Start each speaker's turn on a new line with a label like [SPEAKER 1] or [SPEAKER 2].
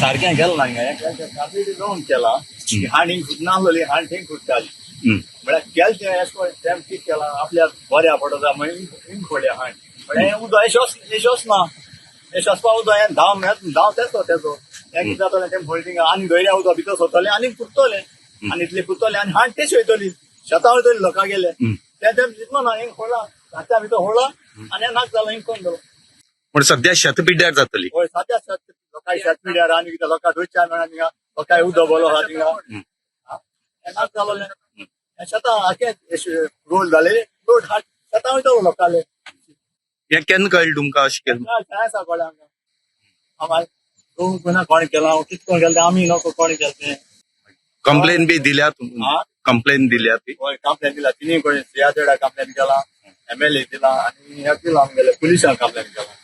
[SPEAKER 1] सारखें केलें ना हिंगा जावन केला हांड हिंग फुटना आसलोली हांड हिंग फुटताली म्हळ्यार केलें तें कितें केलां आपल्याक बऱ्या पडटा हिंग फोडल्या हांड म्हळ्यार उदक येश वचना येश वचपा उदक हें धांव तेचो हें कितें जातलें तें फोल्डिंग आनी गळ्या उदक भितर सरतलें आनी फुटतलें आनी इतलें फुटतलें आनी हांड तेच वयतली शेतां वयतली लोकां गेले तें दिसना ना हिंग फोडला हाच्या भितर फोडला आनी नाक जालो हिंग कोण जालो
[SPEAKER 2] पण सध्या शेतपिड्ड्यार जातली
[SPEAKER 1] हय सद्या लोकांय शेत पिड्यार आनी कितें लोकां थंयच्यान मेळना थिंगा लोकांय उदक बरो आहा थिंगा हें नाक जालोलें शेतां आखें रोड जाले रोड शेतां वयतलो लोकांले
[SPEAKER 2] हें केन्ना कळ्ळें तुमकां अशें केलें
[SPEAKER 1] आसा कळ्ळें आमकां कोणा कोण केलां कितें कोण केलें आमी नको कोण केलें तें
[SPEAKER 2] कंप्लेन बी दिल्या कंप्लेन दिल्या ती
[SPEAKER 1] हय कंप्लेन दिला तिनी कोणी सीआरझेडा कंप्लेन केला MLA दिला आनी हे दिला आमगेले पुलिसांक कंप्लेन केला